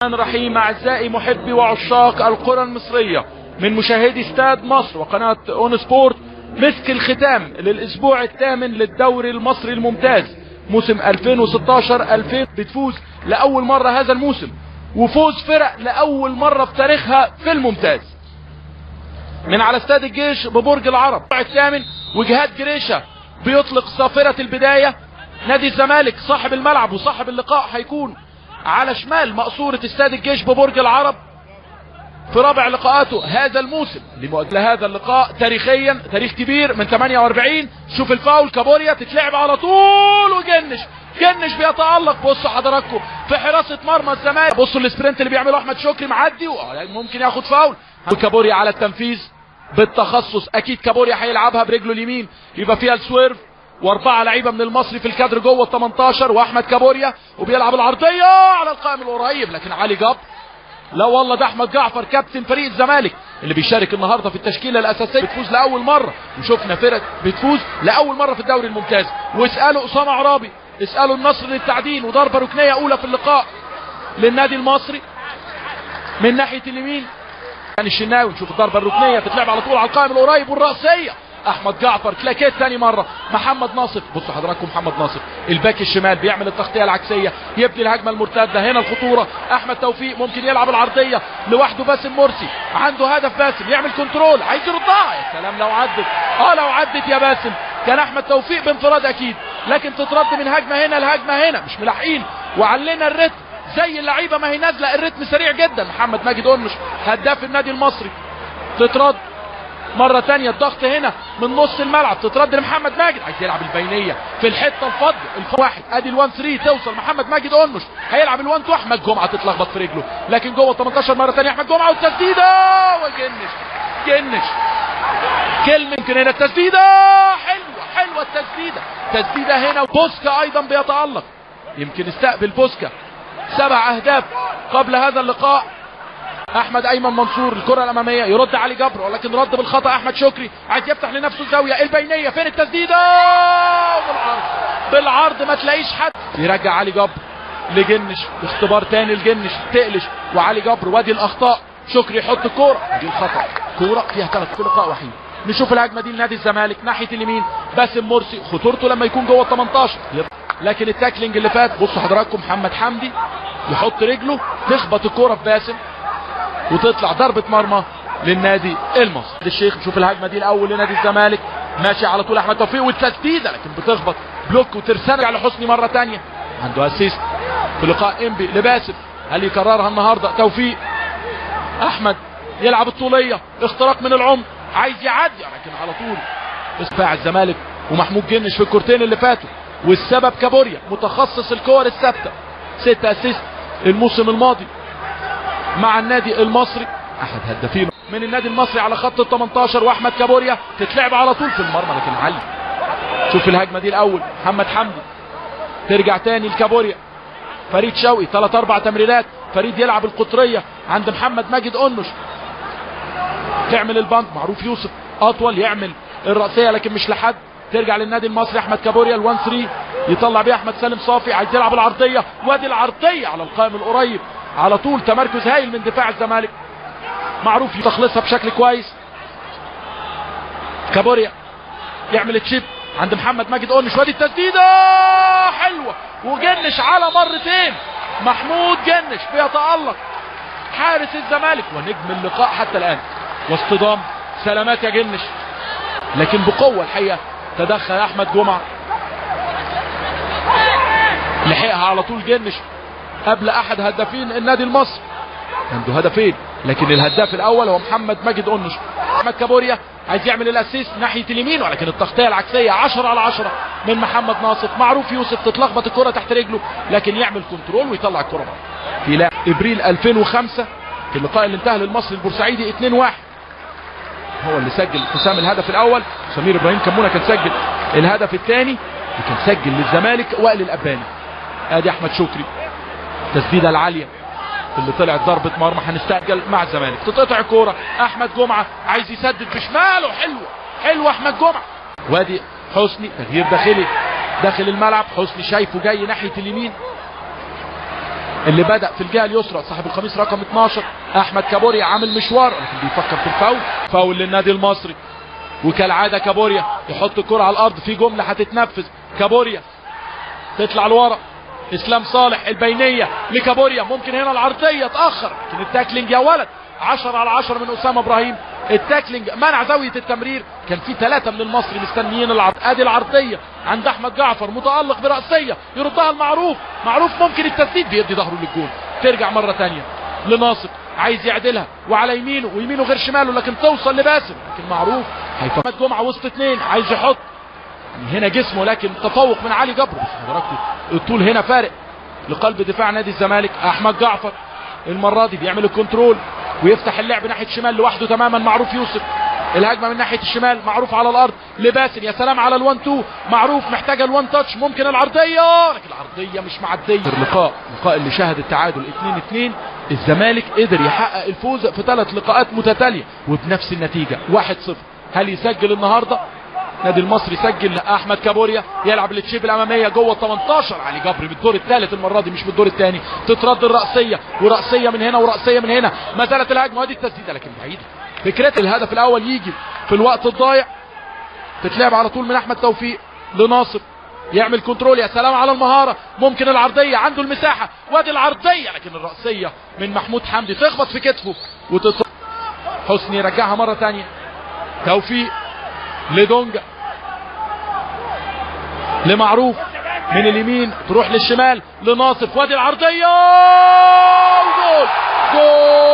الرحمن الرحيم. أعزائي محبي وعشاق الكرة المصرية من مشاهدي استاد مصر وقناة اون سبورت، مسك الختام للأسبوع الثامن للدوري المصري الممتاز موسم 2016-2000. بتفوز لأول مرة هذا الموسم، وفوز فرق لأول مرة في تاريخها في الممتاز من على استاد الجيش ببرج العرب. الثامن وجهاد جريشة بيطلق صافرة البداية. نادي الزمالك صاحب الملعب وصاحب اللقاء هيكون على شمال مقصورة استاد الجيش ببرج العرب في رابع لقاءاته هذا الموسم. لمؤجل هذا اللقاء تاريخيا تاريخ كبير من 48. شوف الفاول، كابوريا تتلعب على طول وجنش بيتألق. بصوا حضراتكم في حراسة مرمى الزمالك، بصوا السبرنت اللي بيعمله احمد شكري معدي وممكن ياخد فاول. وكابوريا على التنفيذ بالتخصص، اكيد كابوريا هيلعبها برجله اليمين يبقى فيها السويرف، واربعه لعيبه من المصري في الكادر جوه ال 18 واحمد كابوريا، وبيلعب العرضيه على القائم القريب لكن علي جبر. لا والله ده احمد جعفر كابتن فريق الزمالك اللي بيشارك النهارده في التشكيله الاساسيه. بتفوز لاول مره، وشفنا فرق بتفوز لاول مره في الدوري الممتاز. واسالوا اسامه عرابي، اسالوا النصر للتعدين، وضربه ركنيه اولى في اللقاء للنادي المصري من ناحيه اليمين يعني الشناوي. نشوف الضربه الركنيه تتلعب على طول على القائم القريب، والراسيه احمد جعفر كلاكيت ثاني مره. محمد ناصف، بصوا حضراتكم محمد ناصف الباك الشمال بيعمل التغطيه العكسيه، يبني الهجمه المرتده. هنا الخطوره، احمد توفيق ممكن يلعب العرضيه لوحده. باسم مرسي عنده هدف، باسم يعمل كنترول عايز يردها. يا سلام لو عدت، لو عدت يا باسم كان احمد توفيق بانفراد اكيد، لكن تترد من هجمه هنا لهجمه هنا، مش ملاحقين وعلينا الريتم زي اللعيبه ما هي نازله. الريتم سريع جدا. محمد ماجد أنش هداف النادي المصري، تترد مرة تانية. الضغط هنا من نص الملعب، تترد لمحمد ماجد عايز يلعب البينية في الحتة الفاضية. واحد ادي ال1 3 توصل محمد ماجد أنش، هيلعب ال1 2. احمد جمعة تتلخبط في رجله لكن جوه ال 18 مرة تانية احمد جمعة، والتسديدة وجنش كلمة. يمكن هنا التسديدة حلوة التسديدة هنا. بوسكا ايضا بيتألق، يمكن استقبل بوسكا 7 اهداف قبل هذا اللقاء. احمد ايمن منصور الكره الاماميه يرد علي جبر، ولكن رد بالخطا. احمد شكري عايز يفتح لنفسه الزاويه البينيه، فين التسديده؟ بالعرض ما تلاقيش حد. يرجع علي جبر لجنش، اختبار تاني لجنش تقلش وعلي جبر. وادي الاخطاء، شكري يحط الكوره دي الخطا، كوره فيها 3 في لقاء وحيد. نشوف الهجمه دي لنادي الزمالك ناحيه اليمين. باسم مرسي خطورته لما يكون جوه ال 18، لكن التاكلينج اللي فات بصوا حضراتكم محمد حمدي يحط رجله تخبط الكوره في باسم وتطلع ضربة مرمى للنادي المصري. الشيخ نشوف الهجمة دي الاول لنادي الزمالك، ماشي على طول احمد توفيق والتسديدة لكن بتخبط بلوك وترسانة على حسني مرة تانية. عنده اسيست في لقاء انبي لباسم، هل يكررها النهاردة؟ توفيق احمد يلعب الطولية، اختراق من العمق عايز يعدي لكن على طول دفاع الزمالك ومحمود جنش في الكورتين اللي فاتوا. والسبب كابوريا متخصص الكور الثابتة، 6 اسيست الموسم الماضي مع النادي المصري، احد هدافين من النادي المصري على خط ال 18. واحمد كابوريا تتلعب على طول في المرمى لكن علي. شوف الهجمه دي الاول محمد حمدي، ترجع تاني لكابوريا. فريد شوقي 3-4 تمريرات، فريد يلعب القطريه عند محمد ماجد أنش، تعمل البنك. معروف يوسف اطول يعمل الرأسيه لكن مش لحد. ترجع للنادي المصري احمد كابوريا ال1 3 يطلع بيه احمد سالم صافي، عايز يلعب العرضيه. وادي العرضيه على القائم القريب على طول. تمركز هايل من دفاع الزمالك، معروف يتخلصها بشكل كويس. كابوريا يعمل تشيب عند محمد ماجد أنش، وادي التسديده حلوه وجنش على مرتين. محمود جنش بيتألق حارس الزمالك ونجم اللقاء حتى الان، واصطدام. سلامات يا جنش، لكن بقوه الحقيقه تدخل احمد جمعه لحقها على طول. جنش قبل احد هدافين النادي المصري، عنده هدفين لكن الهداف الاول هو محمد ماجد أنش. احمد كابوريا عايز يعمل الاسيست ناحيه اليمين، ولكن التغطيه العكسيه 10 على 10 من محمد ناصف. معروف يوسف تتلخبط الكره تحت رجله لكن يعمل كنترول ويطلع الكره في لاعب. ابريل 2005 في اللقاء اللي انتهى للمصري البورسعيدي 2-1 هو اللي سجل حسام الهدف الاول، سمير ابراهيم كمونه كان سجل الهدف الثاني، وكان سجل للزمالك وائل الاباني. ادي احمد شكري التسديده العاليه اللي طلعت ضربه مرمى، هنستعجل مع الزمالك. تتقطع الكوره، احمد جمعه عايز يسدد بشماله، حلوه احمد جمعه. وادي حسني تغيير داخلي داخل الملعب، حسني شايفه جاي ناحيه اليمين اللي بدأ في الجهة اليسرى صاحب القميص رقم 12 احمد كابوريا عامل مشوار، لكن بيفكر في الفاول. فاول للنادي المصري، وكالعادة كابوريا يحط الكرة على الارض في جملة هتتنفذ. كابوريا تطلع لورا، اسلام صالح البينية لكابوريا، ممكن هنا العرضية اتأخر، لكن التاكلينج يا ولد 10 على 10 من اسامة ابراهيم. التاكلينج منع زاوية التمرير، كان في 3 من المصري مستنيين العرض. ادي العرضية عند احمد جعفر، متألق برأسية يردها المعروف، معروف ممكن التسديد، بيدي ظهره للجول. ترجع مرة تانية لناصر، عايز يعدلها وعلى يمينه، ويمينه غير شماله، لكن توصل لباسم، لكن معروف احمد جمعة وسط 2 عايز يحط هنا جسمه، لكن تفوق من علي جبر. بس حضراتكم الطول هنا فارق لقلب دفاع نادي الزمالك. احمد جعفر المرة دي بيعمل الكنترول ويفتح اللعب ناحية الشمال لوحده تماما. معروف يوسف، الهجمة من ناحية الشمال، معروف على الارض لباسم، يا سلام على الوان تو، معروف محتاجة الوان تاتش، ممكن العرضية، لكن العرضية مش معدية. اللقاء اللي شهد التعادل 2-2، الزمالك قدر يحقق الفوز في 3 لقاءات متتالية وبنفس النتيجة 1-0. هل يسجل النهاردة؟ نادي المصري سجل. احمد كابوريا يلعب التشيب الاماميه جوه 18، علي جبر من الدور الثالث المره دي مش من الدور الثاني. تترد الراسيه، وراسيه من هنا وراسيه من هنا، ما زالت الهجمه وادي التسديده لكن بعيده. فكره الهدف الاول يجي في الوقت الضايع، تتلعب على طول من احمد توفيق لناصر، يعمل كنترول، يا سلام على المهاره، ممكن العرضيه، عنده المساحه وادي العرضيه، لكن الراسيه من محمود حمدي تخبط في كتفه حسني يرجعها مره ثانيه. توفيق لدونجا لمعروف من اليمين، تروح للشمال لناصف، وادي العرضية، جول جول.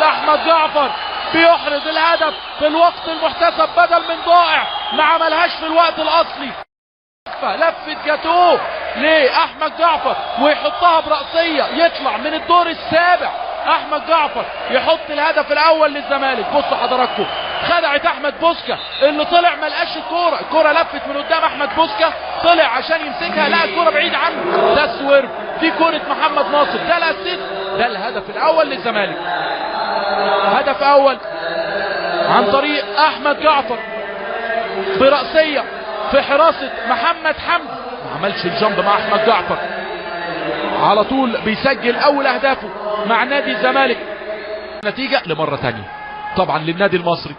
احمد جعفر بيحرز الهدف في الوقت المحتسب بدل من ضائع، ما عملهاش في الوقت الاصلي. لفت جاتوه لاحمد جعفر ويحطها برأسية، يطلع من الدور السابع احمد جعفر يحط الهدف الاول للزمالك. بصوا حضراتكم، خدعت احمد بوسكا اللي طلع ما لقاش الكوره لفت من قدام احمد بوسكا، طلع عشان يمسكها لقى الكوره بعيد عنه، ده السويرف، دي كوره محمد ناصر، ده الاسيست، ده الهدف الاول للزمالك. هدف اول عن طريق احمد جعفر برأسية في حراسة محمد حمدي، ما عملش الجنب مع احمد جعفر، على طول بيسجل اول اهدافه مع نادي الزمالك. نتيجة لمرة تانية طبعا للنادي المصري.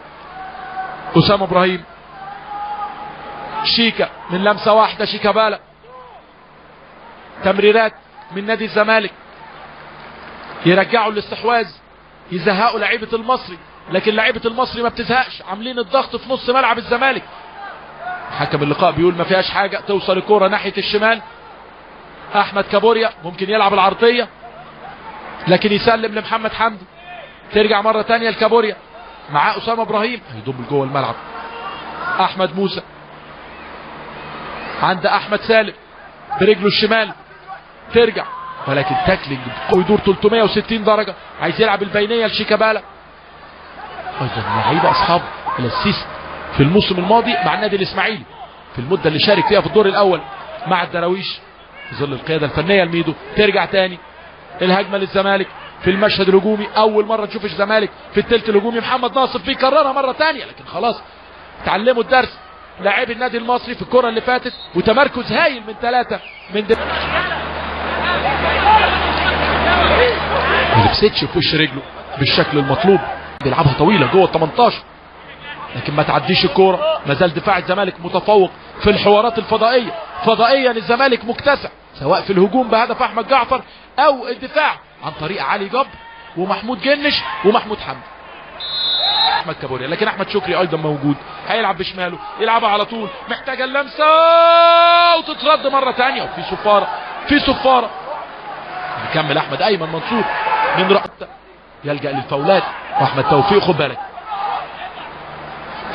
اسامة ابراهيم، شيكا من لمسة واحدة، شيكابالا، تمريرات من نادي الزمالك يرجعوا الاستحواذ، يزهقوا لعيبة المصري، لكن لعيبة المصري ما بتزهقش، عاملين الضغط في نص ملعب الزمالك. حكم اللقاء بيقول ما فيهاش حاجة. توصل الكرة ناحية الشمال، احمد كابوريا ممكن يلعب العرضية لكن يسلم لمحمد حمدي، ترجع مرة تانية لكابوريا، معاه اسامة ابراهيم هيضم جوه الملعب. احمد موسى عند احمد سالم برجله الشمال، ترجع ولكن تاكلينج ويدور 360 درجة، عايز يلعب البينية لشيكابالا. ايضا لعيبة اصحاب الاسيست في الموسم الماضي مع النادي الاسماعيلي في المدة اللي شارك فيها في الدور الاول مع الدراويش في ظل القيادة الفنية لميدو. ترجع تاني الهجمة للزمالك في المشهد الهجومي، اول مرة تشوف الزمالك في الثلث الهجومي. محمد ناصر بيكررها مرة تانية لكن خلاص تعلموا الدرس لاعبي النادي المصري في الكرة اللي فاتت، وتمركز هايل من 3 من ما لبستش في وش رجله بالشكل المطلوب، بيلعبها طويلة جوه ال 18 لكن ما تعديش الكوره. ما زال دفاع الزمالك متفوق في الحوارات الفضائيه، فضائيا الزمالك مكتسح سواء في الهجوم بهدف احمد جعفر او الدفاع عن طريق علي جبر ومحمود جنش ومحمود حمدي. احمد كابوريا، لكن احمد شكري ايضا موجود، هيلعب بشماله، يلعبها على طول، محتاجه اللمسه وتترد مره ثانيه، وفي صفاره يكمل احمد ايمن منصور من رأته، يلجأ للفاولات واحمد توفيق. خد بالك،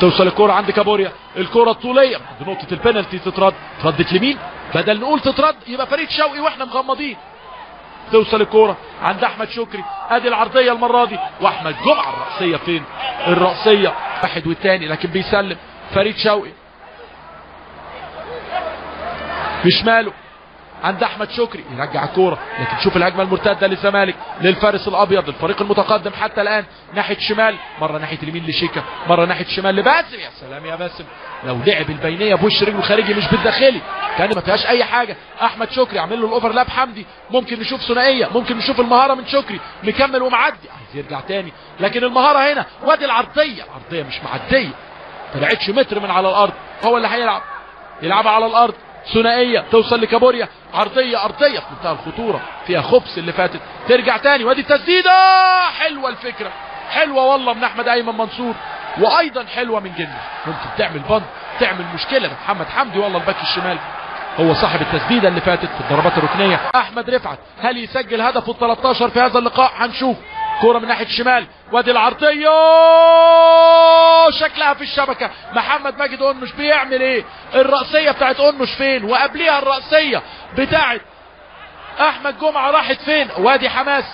توصل الكرة عند كابوريا، الكرة الطولية بنقطة البنالتي، تردت لمين؟ بدل نقول تترد يبقى فريد شوقي واحنا مغمضين. توصل الكرة عند احمد شكري، ادي العرضية المرة دي، واحمد جمعة الرأسية فين؟ الرأسية واحد والتاني، لكن بيسلم فريد شوقي بشماله، عند احمد شكري يرجع الكوره، لكن شوف الهجمه المرتده للزمالك للفارس الابيض، الفريق المتقدم حتى الان ناحيه شمال، مره ناحيه اليمين لشيكا، مره ناحيه شمال لباسم. يا سلام يا باسم، لو لعب البينيه بوش رجله خارجي مش بالداخلي كان ما فيهاش اي حاجه. احمد شكري عامل له الاوفرلاب حمدي، ممكن نشوف ثنائيه، ممكن نشوف المهاره من شكري، مكمل ومعدي، عايز يرجع تاني لكن المهاره هنا، وادي العرضيه مش معديه، طلعتش متر من على الارض. هو اللي هيلعب، يلعبها على الارض ثنائيه توصل لكابوريا، عرضيه في منتهى الخطوره، فيها خبز اللي فاتت، ترجع تاني وادي التسديده. حلوه الفكره، حلوه والله من احمد ايمن منصور، وايضا حلوه من جنة، ممكن تعمل بند، تعمل مشكله لمحمد حمدي. والله الباك الشمال هو صاحب التسديده اللي فاتت في الضربات الركنيه. احمد رفعت هل يسجل هدفه ال 13 في هذا اللقاء؟ هنشوف. كوره من ناحيه الشمال وادي العرضيه، شكلها في الشبكه. محمد ماجد قنش بيعمل ايه؟ الرأسيه بتاعت قنش فين؟ وقبليها الرأسيه بتاعت احمد جمعه راحت فين؟ وادي حماس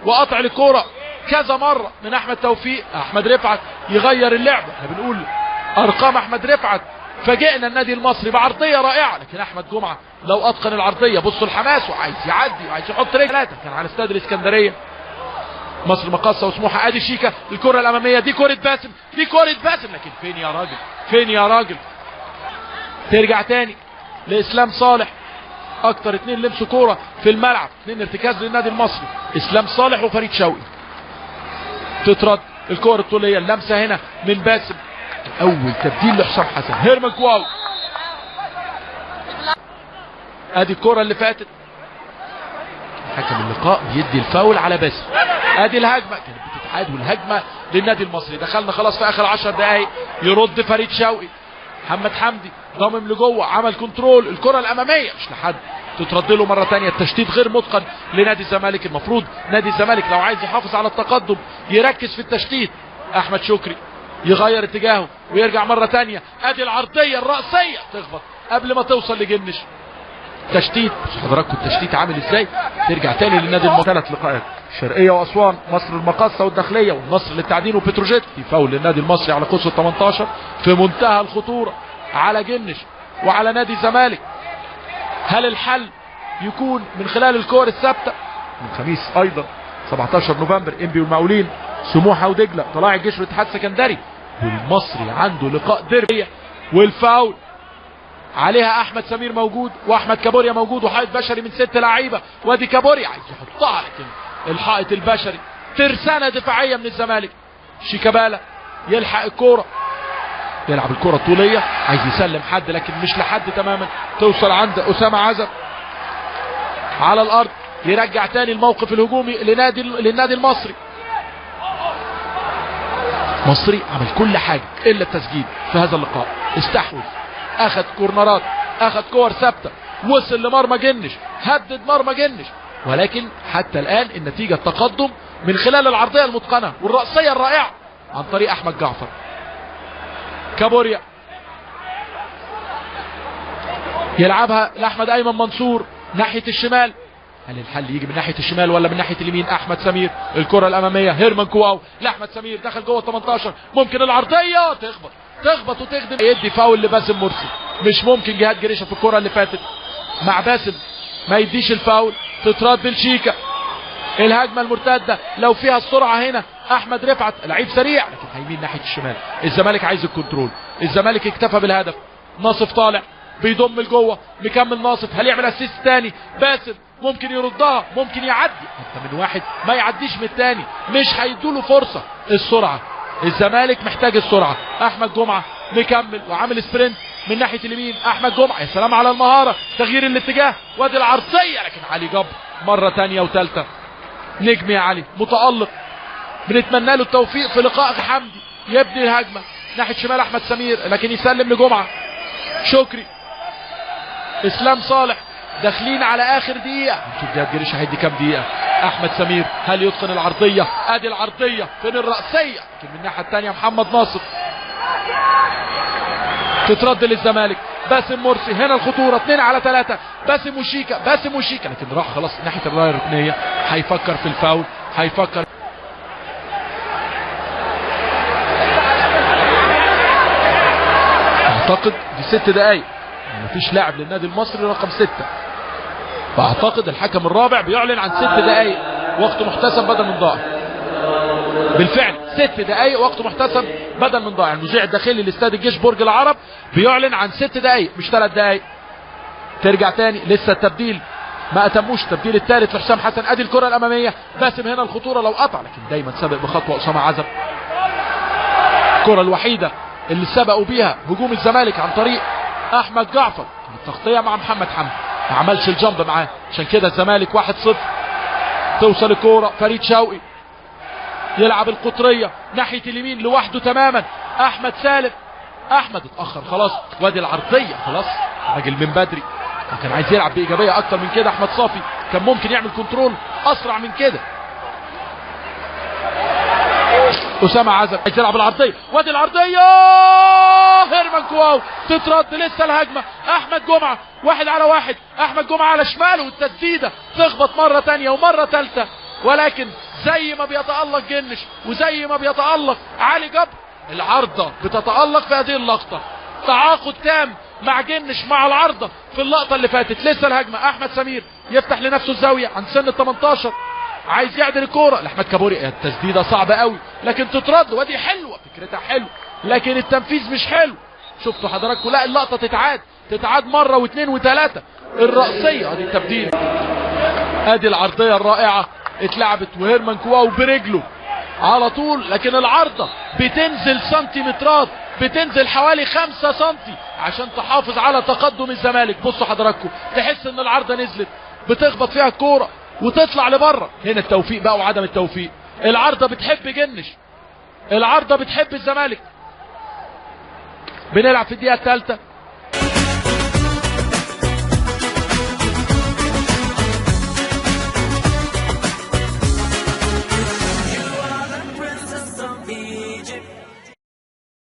وقطع الكوره كذا مره من احمد توفيق. احمد رفعت يغير اللعبه، احنا بنقول ارقام احمد رفعت، فاجئنا النادي المصري بعرضيه رائعه، لكن احمد جمعه لو اتقن العرضيه، بصوا الحماس وعايز يعدي وعايز يحط رجل ثلاثه. كان على استاد الاسكندريه مصر مقاصه وسموحه. ادي شيكا الكره الاماميه، دي كره باسم، لكن فين يا راجل؟ ترجع تاني لاسلام صالح، اكتر اتنين لمسوا كوره في الملعب، اتنين ارتكاز للنادي المصري، اسلام صالح وفريد شوقي. تترد الكره الطوليه، اللمسه هنا من باسم، اول تبديل لحسام حسن، هيرمان كواو. ادي الكره اللي فاتت، حكم اللقاء بيدي الفاول على باسم. ادي الهجمه كانت بتتعاد، والهجمه للنادي المصري. دخلنا خلاص في اخر 10 دقائق، يرد فريد شوقي، محمد حمدي ضامم لجوه، عمل كنترول، الكره الاماميه مش لحد، تترد له مره ثانيه. التشتيت غير متقن لنادي الزمالك، المفروض نادي الزمالك لو عايز يحافظ على التقدم يركز في التشتيت. احمد شكري يغير اتجاهه ويرجع مره ثانيه، ادي العرضيه الرأسيه تخبط قبل ما توصل لجنش. تشتيت، حضراتكم التشتيت عامل ازاي؟ ترجع تاني للنادي المصري. 3 لقاءات، الشرقيه واسوان، مصر المقاصه والداخليه، والنصر للتعدين وبتروجيت. في فاول للنادي المصري على قوس ال 18 في منتهى الخطوره على جنش وعلى نادي الزمالك. هل الحل يكون من خلال الكور الثابته؟ من الخميس ايضا 17 نوفمبر انبي والمقاولين، سموحه ودجله، طلائع الجيش والاتحاد السكندري، والمصري عنده لقاء ديربي. والفاول عليها احمد سمير موجود، واحمد كابوريا موجود، وحائط بشري من 6 لعيبه، وادي كابوريا عايز يحطها، لكن الحائط البشري، ترسانه دفاعيه من الزمالك. شيكابالا يلحق الكوره، يلعب الكوره الطوليه، عايز يسلم حد لكن مش لحد تماما، توصل عند اسامه عزب على الارض، يرجع تاني الموقف الهجومي للنادي المصري. مصري عمل كل حاجه الا التسجيل في هذا اللقاء، استحوذ، اخذ كورنرات، اخذ كور ثابته، وصل لمرمى جنش، هدد مرمى جنش، ولكن حتى الان النتيجه التقدم من خلال العرضيه المتقنه والرأسيه الرائعه عن طريق احمد جعفر. كابوريا يلعبها لاحمد ايمن منصور ناحيه الشمال، هل الحل يجي من ناحيه الشمال ولا من ناحيه اليمين؟ احمد سمير، الكره الاماميه، هيرمان كواو لاحمد سمير، دخل جوه 18، ممكن العرضيه تخبط وتخدم، يدي فاول لباسم مرسي. مش ممكن جهاد جريشه في الكره اللي فاتت مع باسم ما يديش الفاول، تترد لشيكا. الهجمه المرتده لو فيها السرعه هنا، احمد رفعت لعيب سريع لكن هيمين ناحيه الشمال. الزمالك عايز الكنترول، الزمالك اكتفى بالهدف. ناصف طالع بيضم لجوه، مكمل ناصف، هل يعمل اسيست تاني؟ باسم ممكن يردها، ممكن يعدي، حتى من واحد ما يعديش من التاني، مش هيدوله فرصه. السرعه، الزمالك محتاج السرعه. احمد جمعه مكمل وعامل سبرنت من ناحيه اليمين، احمد جمعه يا سلام على المهاره، تغيير الاتجاه، وادي العرضيه، لكن علي جبر مره ثانيه وثالثه. نجم يا علي متالق، بنتمنى له التوفيق في لقاء حمدي. يبني الهجمه ناحيه شمال احمد سمير، لكن يسلم لجمعه. شكري، اسلام صالح، داخلين على اخر دقيقه، نشوف جهاد جريشه هيدي كام دقيقه. احمد سمير هل يتقن العرضيه؟ ادي العرضيه فين الرأسيه، لكن من الناحيه الثانيه محمد ناصر، تترد للزمالك. باسم مرسي، هنا الخطوره، 2 على 3، باسم وشيكا، لكن راح خلاص ناحيه الرايه الركنيه، هيفكر في الفاول، هيفكر. اعتقد دي 6 دقايق، مفيش لاعب للنادي المصري رقم 6 واعتقد الحكم الرابع بيعلن عن 6 دقائق وقت محتسب بدل من ضائع. بالفعل 6 دقائق وقت محتسب بدل من ضائع. المذيع الداخلي لاستاد الجيش برج العرب بيعلن عن 6 دقائق مش 3 دقائق. ترجع تاني، لسه التبديل ما اتموش، التبديل الثالث لحسام حسن. ادي الكره الاماميه، باسم هنا الخطوره لو قطع، لكن دايما سابق بخطوه اسامه عزب. الكره الوحيده اللي سبقوا بيها هجوم الزمالك عن طريق احمد جعفر، التغطيه مع محمد حمدي، ما عملش الجامب معاه، عشان كده الزمالك 1-0. توصل الكوره، فريد شوقي يلعب القطريه ناحيه اليمين لوحده تماما، احمد سالم. احمد اتاخر خلاص، وادي العرضيه خلاص، راجل من بدري كان عايز يلعب بايجابيه اكتر من كده. احمد صافي كان ممكن يعمل كنترول اسرع من كده. اسامه عزب عايز يلعب العرضيه، وادي العرضيه، هيرمان كواو تترد. لسه الهجمه، احمد جمعه 1 على 1، احمد جمعه على شماله، والتسديده تخبط مره ثانيه ومره ثالثه، ولكن زي ما بيتالق جنش وزي ما بيتالق علي جبر، العارضه بتتالق في هذه اللقطه. تعاقد تام مع جنش مع العارضه في اللقطه اللي فاتت. لسه الهجمه، احمد سمير يفتح لنفسه الزاويه عند سن ال 18، عايز يعدل الكوره لاحمد كابوري، التسديده صعبه قوي لكن تترد، ودي حلوه، فكرتها حلو لكن التنفيذ مش حلو. شفتوا حضراتكم؟ لا اللقطه تتعاد مره واثنين وثلاثه. الرأسيه، ادي التبديل، ادي العرضيه الرائعه اتلعبت، وهيرمان كواو برجله على طول، لكن العارضه بتنزل سنتيمترات، بتنزل حوالي 5 سنتي عشان تحافظ على تقدم الزمالك. بصوا حضراتكم، تحس ان العارضه نزلت بتخبط فيها الكوره وتطلع لبره. هنا التوفيق بقى وعدم التوفيق. العارضه بتحب جنش، العارضه بتحب الزمالك. بنلعب في الدقيقه الثالثه،